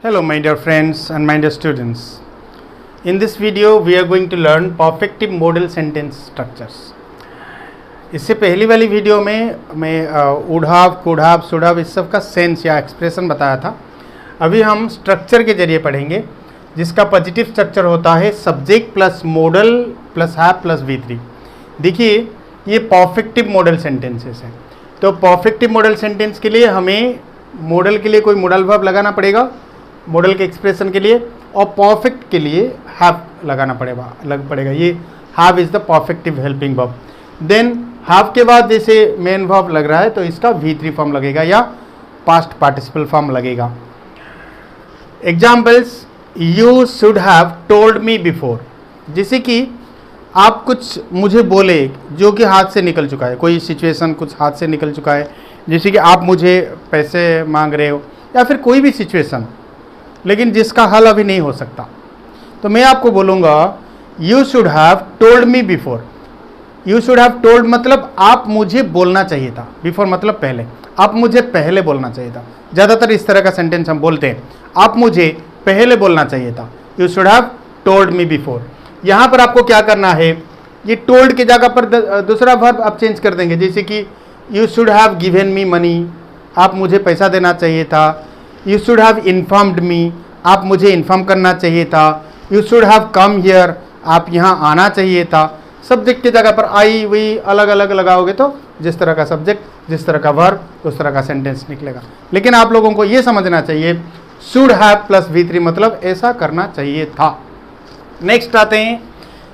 Hello my dear friends and my dear students. In this video we are going to learn perfective modal sentence structures. इससे पहली वाली video में मैं would have, could have, should have इस सब का sense या expression बताया था. अभी हम स्ट्रक्चर के जरिए पढ़ेंगे जिसका पॉजिटिव स्ट्रक्चर होता है subject plus model plus have plus V3. देखिए ये परफेक्टिव मॉडल सेंटेंसेस हैं. तो परफेक्टिव मॉडल सेंटेंस के लिए हमें मॉडल के लिए कोई मॉडल वर्ब लगाना पड़ेगा मॉडल के एक्सप्रेशन के लिए, और परफेक्ट के लिए हैव लगाना पड़ेगा. ये have is the perfective helping verb. Then have के बाद जैसे मेन वर्ब लग रहा है तो इसका V3 फॉर्म लगेगा या पास्ट पार्टिसिपल फॉर्म लगेगा. Examples, you should have told me before. जैसे कि आप कुछ मुझे बोले जो कि हाथ से निकल चुका है, कोई सिचुएशन कुछ हाथ से निकल चुका है, जैसे कि आप मुझे पैसे मांग रहे हो या फिर कोई भी सिचुएशन लेकिन जिसका हल अभी नहीं हो सकता, तो मैं आपको बोलूँगा you should have told me before. You should have told मतलब आप मुझे बोलना चाहिए था, बिफोर मतलब पहले, आप मुझे पहले बोलना चाहिए था. ज़्यादातर इस तरह का सेंटेंस हम बोलते हैं, आप मुझे पहले बोलना चाहिए था. You should have told me before. यहाँ पर आपको क्या करना है, ये टोल्ड की जगह पर दूसरा वर्ब आप चेंज कर देंगे. जैसे कि you should have given me money, आप मुझे पैसा देना चाहिए था. यू शुड हैव इन्फॉर्म्ड मी, आप मुझे इन्फॉर्म करना चाहिए था. You should have come here, आप यहाँ आना चाहिए था. सब्जेक्ट की जगह पर आई वी अलग अलग लगाओगे तो जिस तरह का सब्जेक्ट जिस तरह का वर्ब उस तरह का सेंटेंस निकलेगा. लेकिन आप लोगों को ये समझना चाहिए शुड हैव प्लस V3 मतलब ऐसा करना चाहिए था. नेक्स्ट आते हैं,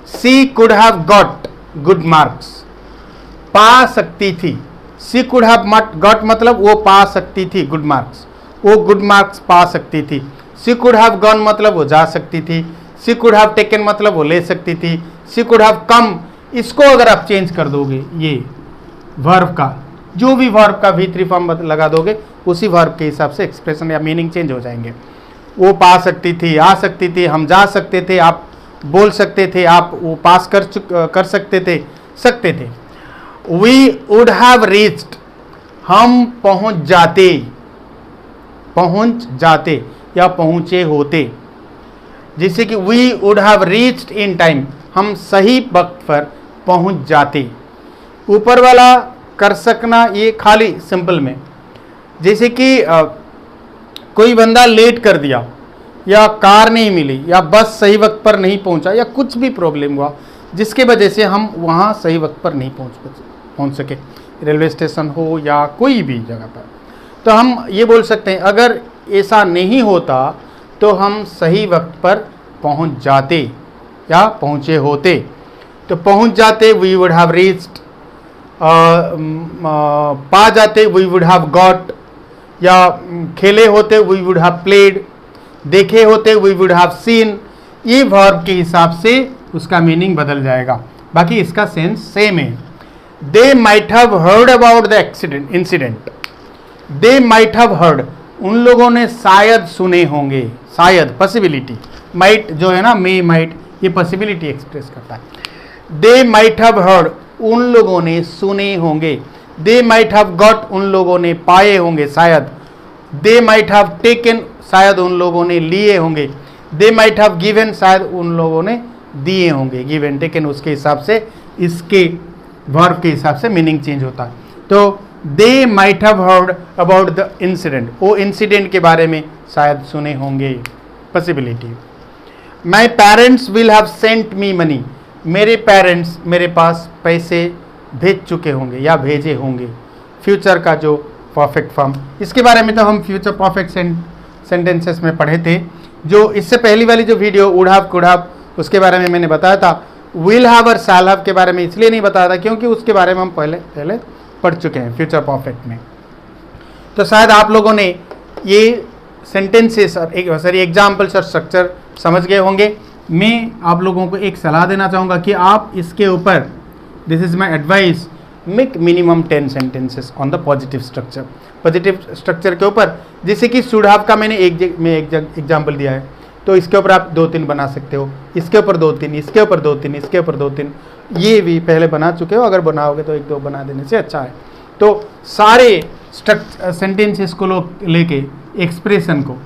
she could have got good marks. पा सकती थी. सी कुड हैव गॉट मतलब वो पा सकती थी गुड मार्क्स, वो गुड मार्क्स पा सकती थी. सी कुड हैव गॉन मतलब वो जा सकती थी. सी कुड हैव टेकन मतलब वो ले सकती थी. सी कुड हैव कम, इसको अगर आप चेंज कर दोगे, ये वर्ब का जो भी वर्ब का V3 फॉर्म लगा दोगे उसी वर्ब के हिसाब से एक्सप्रेशन या मीनिंग चेंज हो जाएंगे. वो पा सकती थी, आ सकती थी, हम जा सकते थे, आप बोल सकते थे, आप वो पास कर सकते थे. वी वुड हैव रीच्ड, हम पहुंच जाते या पहुंचे होते. जैसे कि we would have reached in time, हम सही वक्त पर पहुंच जाते. ऊपर वाला कर सकना ये खाली सिंपल में, जैसे कि कोई बंदा लेट कर दिया या कार नहीं मिली या बस सही वक्त पर नहीं पहुंचा या कुछ भी प्रॉब्लम हुआ जिसके वजह से हम वहाँ सही वक्त पर नहीं पहुंच सके, रेलवे स्टेशन हो या कोई भी जगह पर, तो हम ये बोल सकते हैं अगर ऐसा नहीं होता तो हम सही वक्त पर पहुंच जाते या पहुंचे होते. तो पहुंच जाते वी वुड हैव रीच्ड, पा जाते वी वुड हैव गॉट, या खेले होते वी वुड हैव प्लेड, देखे होते वी वुड हैव सीन. ये वर्ब के हिसाब से उसका मीनिंग बदल जाएगा, बाकी इसका सेंस सेम है. They might have heard about the incident. They might have heard, उन लोगों ने शायद सुने होंगे, शायद पॉसिबिलिटी, माइट जो है ना मे माइट, ये पॉसिबिलिटी एक्सप्रेस करता है. दे माइट हैव हर्ड, उन लोगों ने सुने होंगे. दे माइट हैव गॉट, उन लोगों ने पाए होंगे शायद. दे माइट हैव टेकन, शायद उन लोगों ने लिए होंगे. दे माइट हैव गिवन, शायद उन लोगों ने दिए होंगे. गिवन टेकन उसके हिसाब से, इसके वर्ब के हिसाब से मीनिंग चेंज होता है. तो they might have heard about the incident, वो इंसिडेंट के बारे में शायद सुने होंगे, possibility. My parents will have sent me money, मेरे पेरेंट्स मेरे पास पैसे भेज चुके होंगे या भेजे होंगे. फ्यूचर का जो परफेक्ट फॉर्म, इसके बारे में तो हम फ्यूचर परफेक्ट सेंटेंसेस में पढ़े थे. जो इससे पहली वाली जो video would have could have उसके बारे में मैंने बताया था. विल हैव और शैल हैव के बारे में इसलिए नहीं बताया था क्योंकि उसके बारे में हम पहले पढ़ चुके हैं फ्यूचर परफेक्ट में. तो शायद आप लोगों ने ये सेंटेंसेस और एग्जाम्पल्स और स्ट्रक्चर समझ गए होंगे. मैं आप लोगों को एक सलाह देना चाहूँगा कि आप इसके ऊपर, this is my advice, make minimum 10 sentences on the positive structure के ऊपर. जैसे कि शुड हैव का मैंने एक एग्जाम्पल दिया है, तो इसके ऊपर आप 2-3 बना सकते हो, इसके ऊपर 2-3, इसके ऊपर 2-3, इसके ऊपर 2-3. ये भी पहले बना चुके हो, अगर बनाओगे तो 1-2 बना देने से अच्छा है. तो सारे सेंटेंसेस को लेके एक्सप्रेशन को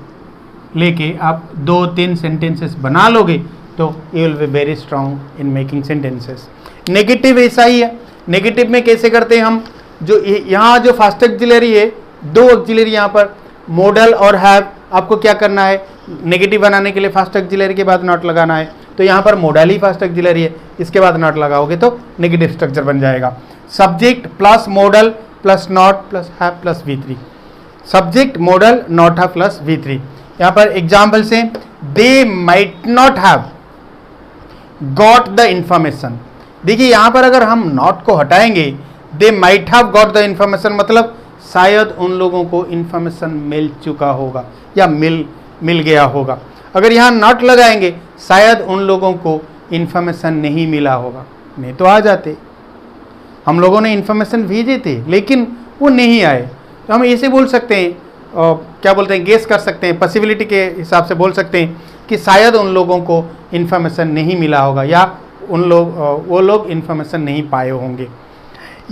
लेके आप 2-3 सेंटेंसेस बना लोगे तो you will be very strong in making sentences. Negative ऐसा ही है। नेगेटिव में कैसे करते हैं हम, जो यहाँ जो फर्स्ट ऑक्सिलरी है, 2 ऑक्सिलरी यहाँ पर मॉडल और हैव, आपको क्या करना है, नेगेटिव बनाने के लिए फर्स्ट ऑक्सिलरी के बाद नॉट लगाना है। तो यहाँ पर मॉडल ही फर्स्ट ऑक्सिलरी है, इसके बाद नॉट लगाओगे तो नेगेटिव स्ट्रक्चर बन जाएगा। Subject plus model plus not plus have plus V3, subject model not have plus V3। यहाँ पर एग्जाम्पल से they might not have got the information. देखिए यहाँ पर अगर हम नॉट को हटाएंगे, they might have got the information मतलब शायद उन लोगों को इंफॉर्मेशन मिल चुका होगा या मिल गया होगा। अगर यहाँ नॉट लगाएंगे, शायद उन लोगों को इंफॉर्मेशन नहीं मिला होगा, नहीं तो आ जाते। हम लोगों ने इंफॉर्मेशन भेजे थे लेकिन वो नहीं आए, तो हम ऐसे बोल सकते हैं, क्या बोलते हैं, गेस कर सकते हैं, पॉसिबिलिटी के हिसाब से बोल सकते हैं कि शायद उन लोगों को इंफॉर्मेशन नहीं मिला होगा या वो लोग इंफॉर्मेशन नहीं पाए होंगे।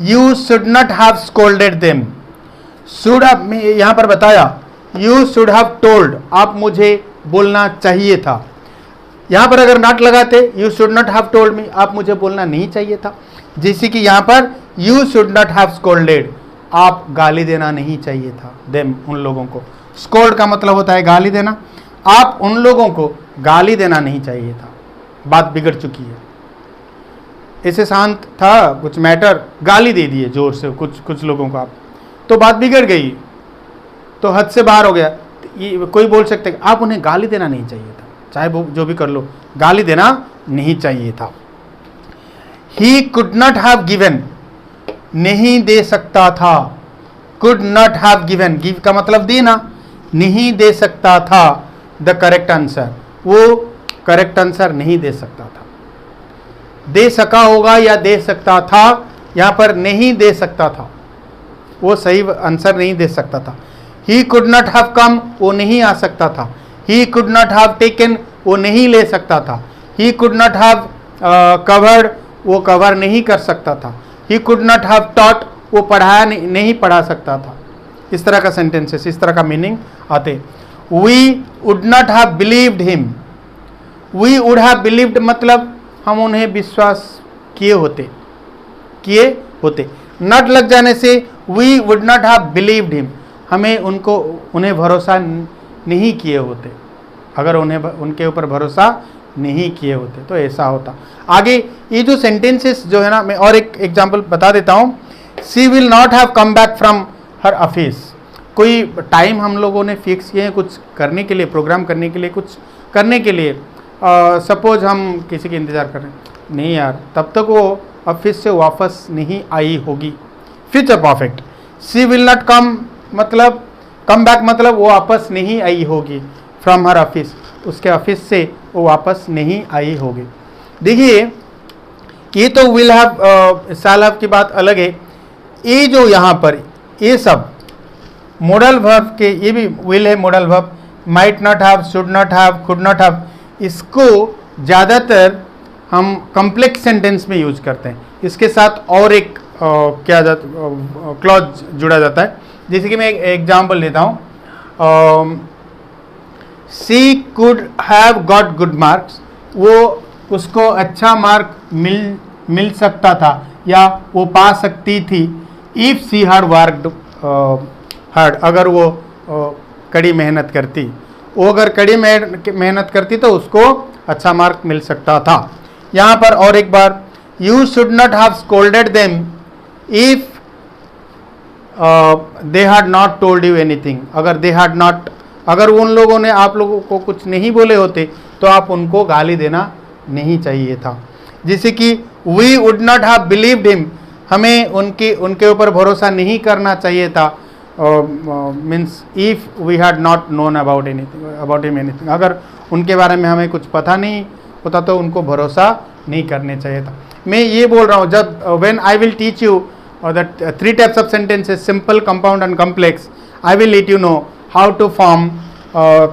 You should not have scolded them, should have यहाँ पर बताया, यू शुड हैव टोल्ड, आप मुझे बोलना चाहिए था। यहाँ पर अगर नॉट लगाते, you should not have told me, आप मुझे बोलना नहीं चाहिए था। जैसे कि यहाँ पर you should not have scolded, आप गाली देना नहीं चाहिए था देम, उन लोगों को। स्कोल्ड का मतलब होता है गाली देना, आप उन लोगों को गाली देना नहीं चाहिए था, बात बिगड़ चुकी है। ऐसे शांत था कुछ मैटर, गाली दे दिए जोर से कुछ लोगों को आप, तो बात बिगड़ गई, तो हद से बाहर हो गया। ये कोई बोल सकते हैं आप उन्हें गाली देना नहीं चाहिए था, चाहे वो जो भी कर लो, गाली देना नहीं चाहिए था। He could not have given, नहीं दे सकता था, could not have given, give का मतलब देना, नहीं दे सकता था द करेक्ट आंसर, वो करेक्ट आंसर नहीं दे सकता था। दे सका होगा या दे सकता था, यहाँ पर नहीं दे सकता था, वो सही आंसर नहीं दे सकता था। ही कुड नॉट हैव कम, वो नहीं आ सकता था। He could not have taken, वो नहीं ले सकता था। He could not have covered, वो कवर नहीं कर सकता था। He could not have taught, वो पढ़ाया नहीं पढ़ा सकता था। इस तरह का सेंटेंसेस, इस तरह का मीनिंग आते। We would not have believed him, we would have believed मतलब हम उन्हें विश्वास किए होते। नॉट लग जाने से we would not have believed him, हमें उन्हें भरोसा नहीं किए होते, अगर उनके ऊपर भरोसा नहीं किए होते तो ऐसा होता। आगे ये जो सेंटेंसेस जो है ना, मैं और एक एग्जांपल बता देता हूँ। She will not have come back from her office, कोई टाइम हम लोगों ने फिक्स किए हैं कुछ करने के लिए, प्रोग्राम करने के लिए, कुछ करने के लिए। सपोज हम किसी का इंतज़ार कर रहे हैं, नहीं यार तब तक वो ऑफिस से वापस नहीं आई होगी। Future perfect, she will not come मतलब, कम बैक मतलब वो वापस नहीं आई होगी, फ्रॉम हर ऑफिस, उसके ऑफिस से वो वापस नहीं आई होगी। देखिए ये तो विल हैव शैल हैव की बात अलग है, ये जो यहाँ पर ये सब मॉडल वर्ब के, ये भी विल है modal verb, might not have, should not have, could not have, इसको ज़्यादातर हम कॉम्प्लेक्स सेंटेंस में यूज करते हैं। इसके साथ और एक क्लॉज जुड़ा जाता है। जैसे कि मैं एक एग्जाम्पल देता हूँ, she could have got good marks, वो उसको अच्छा मार्क मिल सकता था या वो पा सकती थी। If she her worked hard, अगर वो कड़ी मेहनत करती, वो अगर कड़ी मेहनत करती तो उसको अच्छा मार्क मिल सकता था। यहाँ पर और एक बार, you should not have scolded them if they had not told you anything, अगर उन लोगों ने आप लोगों को कुछ नहीं बोले होते तो आप उनको गाली देना नहीं चाहिए था। जैसे कि we would not have believed him, हमें उनके ऊपर भरोसा नहीं करना चाहिए था। Means if we had not known about him anything, अगर उनके बारे में हमें कुछ पता नहीं होता तो उनको भरोसा नहीं करने चाहिए था। मैं ये बोल रहा हूँ, जब when I will teach you the 3 types of sentences, simple, compound and complex, I will let you know how to form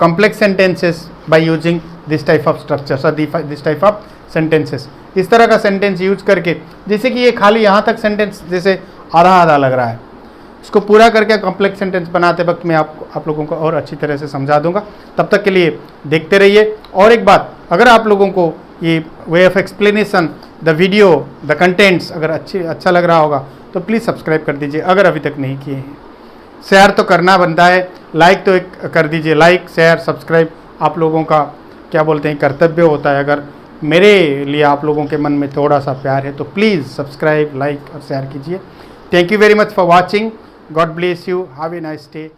complex sentences by using this type of structures or this type of sentences। इस तरह का sentence use करके, जैसे कि ये खाली यहाँ तक सेंटेंस जैसे आधा आधा लग रहा है, उसको पूरा करके कॉम्प्लेक्स सेंटेंस बनाते वक्त मैं आप लोगों को और अच्छी तरह से समझा दूंगा। तब तक के लिए देखते रहिए। और एक बात, अगर आप लोगों को ये way of explanation, the video, the contents अगर अच्छा लग रहा होगा तो प्लीज़ सब्सक्राइब कर दीजिए अगर अभी तक नहीं किए हैं। शेयर तो करना बनता है, लाइक तो एक कर दीजिए। लाइक, शेयर, सब्सक्राइब आप लोगों का क्या बोलते हैं कर्तव्य होता है। अगर मेरे लिए आप लोगों के मन में थोड़ा सा प्यार है तो प्लीज़ सब्सक्राइब, लाइक और शेयर कीजिए। Thank you very much for watching. God bless you. Have a nice day.